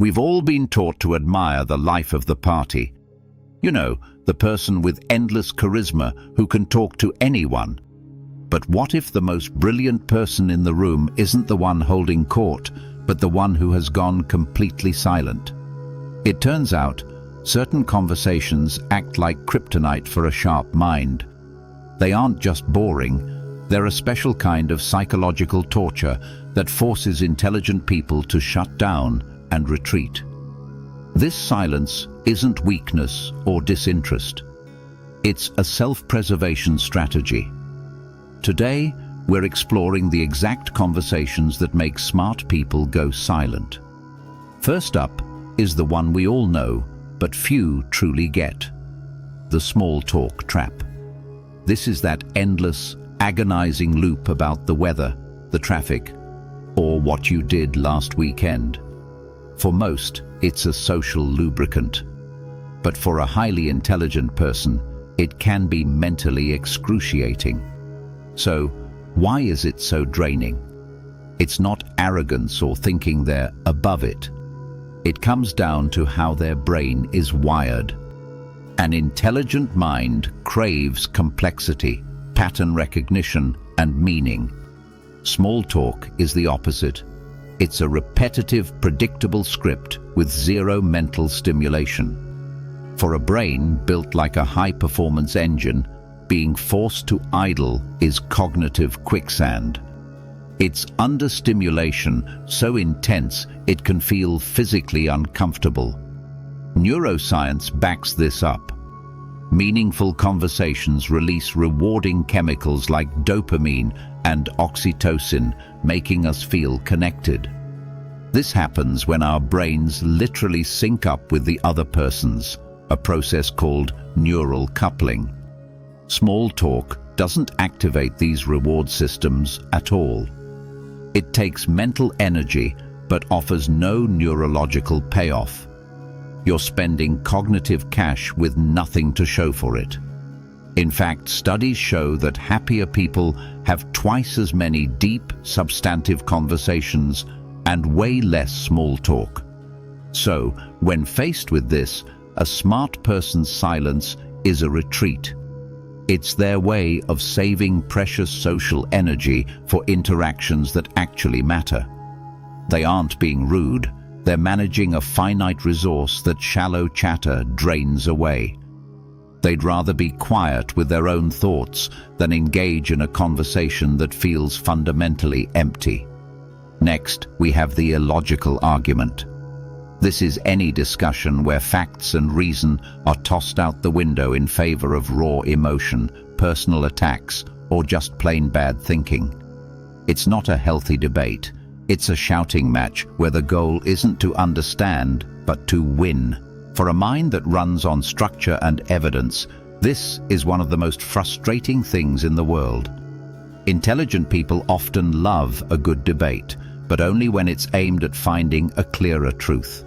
We've all been taught to admire the life of the party. You know, the person with endless charisma who can talk to anyone. But what if the most brilliant person in the room isn't the one holding court, but the one who has gone completely silent? It turns out, certain conversations act like kryptonite for a sharp mind. They aren't just boring, they're a special kind of psychological torture that forces intelligent people to shut down and retreat. This silence isn't weakness or disinterest. It's a self-preservation strategy. Today, we're exploring the exact conversations that make smart people go silent. First up is the one we all know, but few truly get: the small talk trap. This is that endless, agonizing loop about the weather, the traffic, or what you did last weekend. For most, it's a social lubricant. But for a highly intelligent person, it can be mentally excruciating. So, why is it so draining? It's not arrogance or thinking they're above it. It comes down to how their brain is wired. An intelligent mind craves complexity, pattern recognition, and meaning. Small talk is the opposite. It's a repetitive, predictable script with zero mental stimulation. For a brain built like a high-performance engine, being forced to idle is cognitive quicksand. It's understimulation so intense it can feel physically uncomfortable. Neuroscience backs this up. Meaningful conversations release rewarding chemicals like dopamine and oxytocin, making us feel connected. This happens when our brains literally sync up with the other person's, a process called neural coupling. Small talk doesn't activate these reward systems at all. It takes mental energy but offers no neurological payoff. You're spending cognitive cash with nothing to show for it. In fact, studies show that happier people have twice as many deep, substantive conversations and way less small talk. So, when faced with this, a smart person's silence is a retreat. It's their way of saving precious social energy for interactions that actually matter. They aren't being rude. They're managing a finite resource that shallow chatter drains away. They'd rather be quiet with their own thoughts than engage in a conversation that feels fundamentally empty. Next, we have the illogical argument. This is any discussion where facts and reason are tossed out the window in favor of raw emotion, personal attacks, or just plain bad thinking. It's not a healthy debate. It's a shouting match where the goal isn't to understand, but to win. For a mind that runs on structure and evidence, this is one of the most frustrating things in the world. Intelligent people often love a good debate, but only when it's aimed at finding a clearer truth.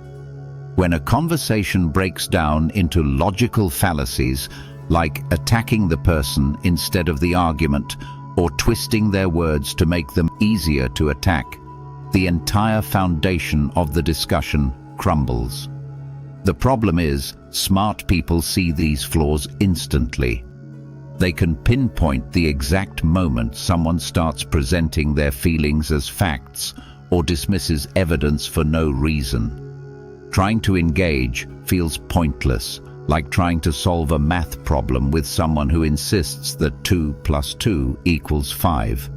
When a conversation breaks down into logical fallacies, like attacking the person instead of the argument, or twisting their words to make them easier to attack, the entire foundation of the discussion crumbles. The problem is, smart people see these flaws instantly. They can pinpoint the exact moment someone starts presenting their feelings as facts or dismisses evidence for no reason. Trying to engage feels pointless, like trying to solve a math problem with someone who insists that 2 + 2 = 5.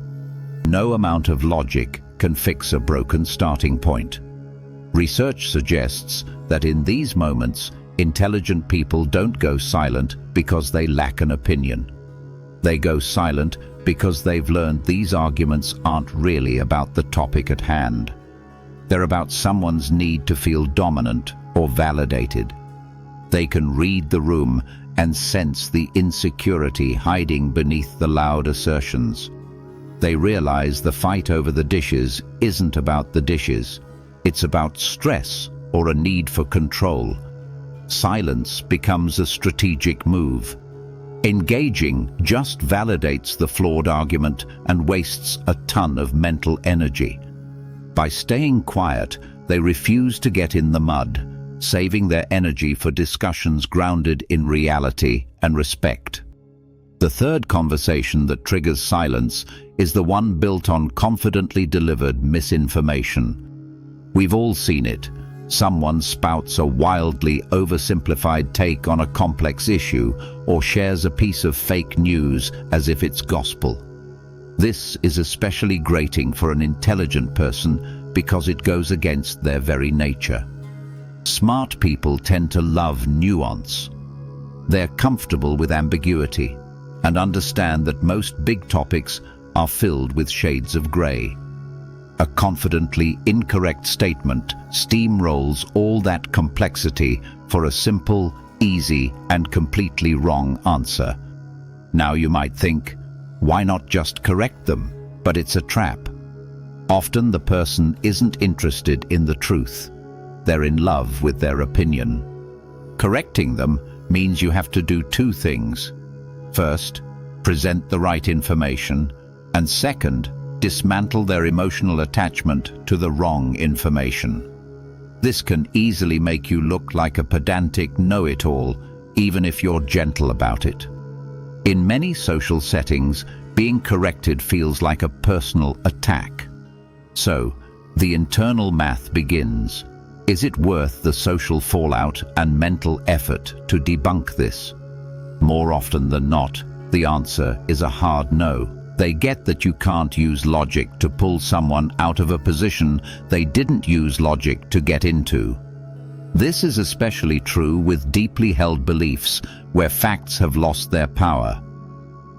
No amount of logic can fix a broken starting point. Research suggests that in these moments, intelligent people don't go silent because they lack an opinion. They go silent because they've learned these arguments aren't really about the topic at hand. They're about someone's need to feel dominant or validated. They can read the room and sense the insecurity hiding beneath the loud assertions. They realize the fight over the dishes isn't about the dishes. It's about stress or a need for control. Silence becomes a strategic move. Engaging just validates the flawed argument and wastes a ton of mental energy. By staying quiet, They refuse to get in the mud, saving their energy for discussions grounded in reality and respect. The third conversation that triggers silence is the one built on confidently delivered misinformation. We've all seen it. Someone spouts a wildly oversimplified take on a complex issue or shares a piece of fake news as if it's gospel. This is especially grating for an intelligent person because it goes against their very nature. Smart people tend to love nuance. They're comfortable with ambiguity and understand that most big topics are filled with shades of grey. A confidently incorrect statement steamrolls all that complexity for a simple, easy, and completely wrong answer. Now you might think, why not just correct them? But it's a trap. Often the person isn't interested in the truth. They're in love with their opinion. Correcting them means you have to do two things. First, present the right information, and second, dismantle their emotional attachment to the wrong information. This can easily make you look like a pedantic know-it-all, even if you're gentle about it. In many social settings, being corrected feels like a personal attack. So, the internal math begins. Is it worth the social fallout and mental effort to debunk this? More often than not, the answer is a hard no. They get that you can't use logic to pull someone out of a position they didn't use logic to get into. This is especially true with deeply held beliefs where facts have lost their power.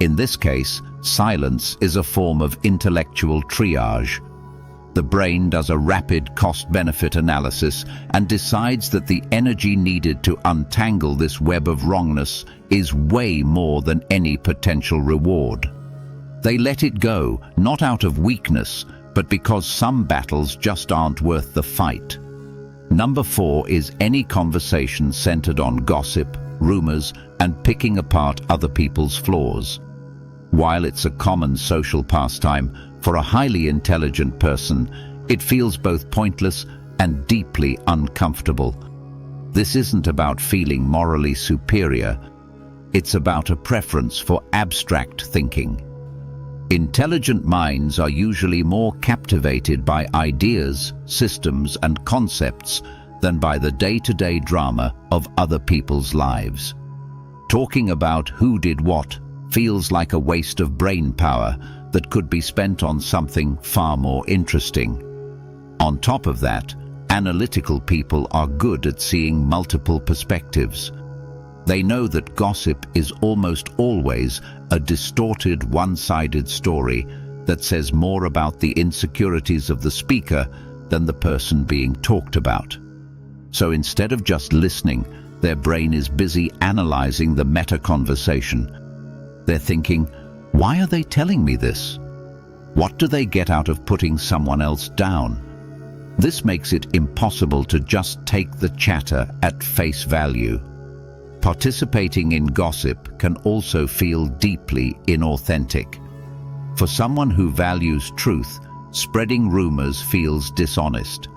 In this case, silence is a form of intellectual triage. The brain does a rapid cost-benefit analysis and decides that the energy needed to untangle this web of wrongness is way more than any potential reward. They let it go, not out of weakness, but because some battles just aren't worth the fight. Number 4 is any conversation centered on gossip, rumors, and picking apart other people's flaws. While it's a common social pastime, for a highly intelligent person, it feels both pointless and deeply uncomfortable. This isn't about feeling morally superior. It's about a preference for abstract thinking. Intelligent minds are usually more captivated by ideas, systems, and concepts than by the day-to-day drama of other people's lives. Talking about who did what feels like a waste of brain power that could be spent on something far more interesting. On top of that, analytical people are good at seeing multiple perspectives. They know that gossip is almost always a distorted, one-sided story that says more about the insecurities of the speaker than the person being talked about. So instead of just listening, their brain is busy analyzing the meta-conversation. They're thinking, why are they telling me this? What do they get out of putting someone else down? This makes it impossible to just take the chatter at face value. Participating in gossip can also feel deeply inauthentic. For someone who values truth, spreading rumors feels dishonest.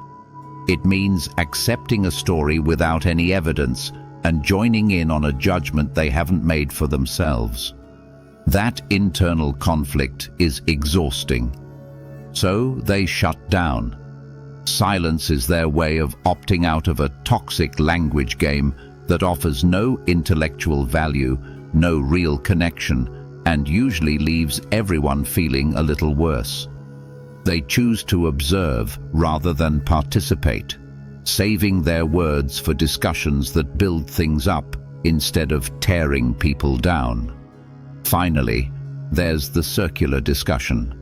It means accepting a story without any evidence and joining in on a judgment they haven't made for themselves. That internal conflict is exhausting. So they shut down. Silence is their way of opting out of a toxic language game that offers no intellectual value, no real connection, and usually leaves everyone feeling a little worse. They choose to observe rather than participate, saving their words for discussions that build things up instead of tearing people down. Finally, there's the circular discussion.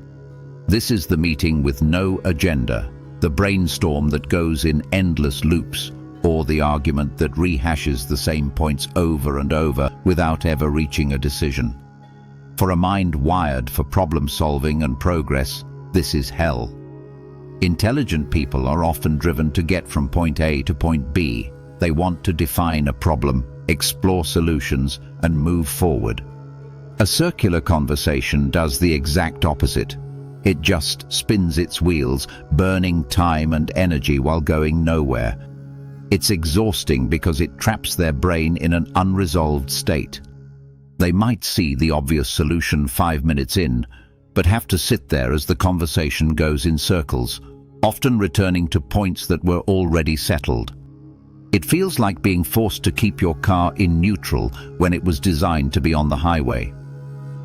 This is the meeting with no agenda, the brainstorm that goes in endless loops, or the argument that rehashes the same points over and over without ever reaching a decision. For a mind wired for problem-solving and progress, this is hell. Intelligent people are often driven to get from point A to point B. They want to define a problem, explore solutions, and move forward. A circular conversation does the exact opposite. It just spins its wheels, burning time and energy while going nowhere. It's exhausting because it traps their brain in an unresolved state. They might see the obvious solution 5 minutes in, but have to sit there as the conversation goes in circles, often returning to points that were already settled. It feels like being forced to keep your car in neutral when it was designed to be on the highway.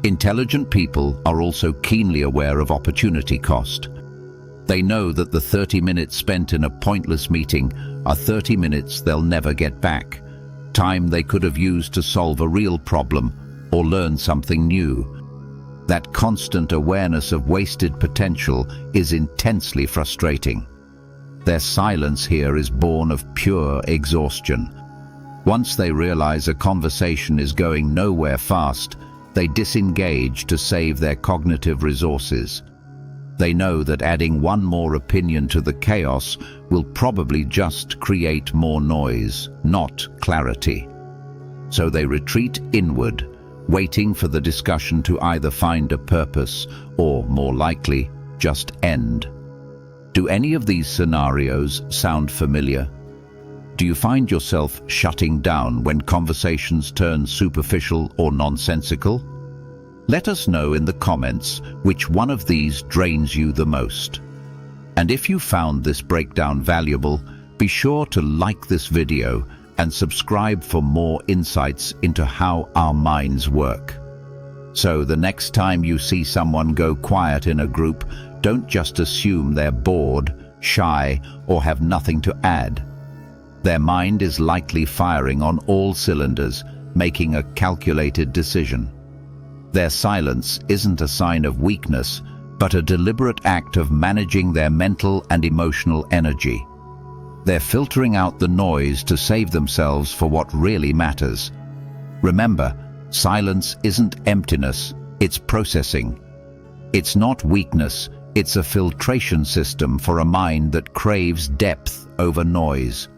Intelligent people are also keenly aware of opportunity cost. They know that the 30 minutes spent in a pointless meeting are 30 minutes they'll never get back, time they could have used to solve a real problem or learn something new. That constant awareness of wasted potential is intensely frustrating. Their silence here is born of pure exhaustion. Once they realize a conversation is going nowhere fast, they disengage to save their cognitive resources. They know that adding one more opinion to the chaos will probably just create more noise, not clarity. So they retreat inward, waiting for the discussion to either find a purpose or, more likely, just end. Do any of these scenarios sound familiar? Do you find yourself shutting down when conversations turn superficial or nonsensical? Let us know in the comments which one of these drains you the most. And if you found this breakdown valuable, be sure to like this video and subscribe for more insights into how our minds work. So the next time you see someone go quiet in a group, don't just assume they're bored, shy, or have nothing to add. Their mind is likely firing on all cylinders, making a calculated decision. Their silence isn't a sign of weakness, but a deliberate act of managing their mental and emotional energy. They're filtering out the noise to save themselves for what really matters. Remember, silence isn't emptiness, it's processing. It's not weakness, it's a filtration system for a mind that craves depth over noise.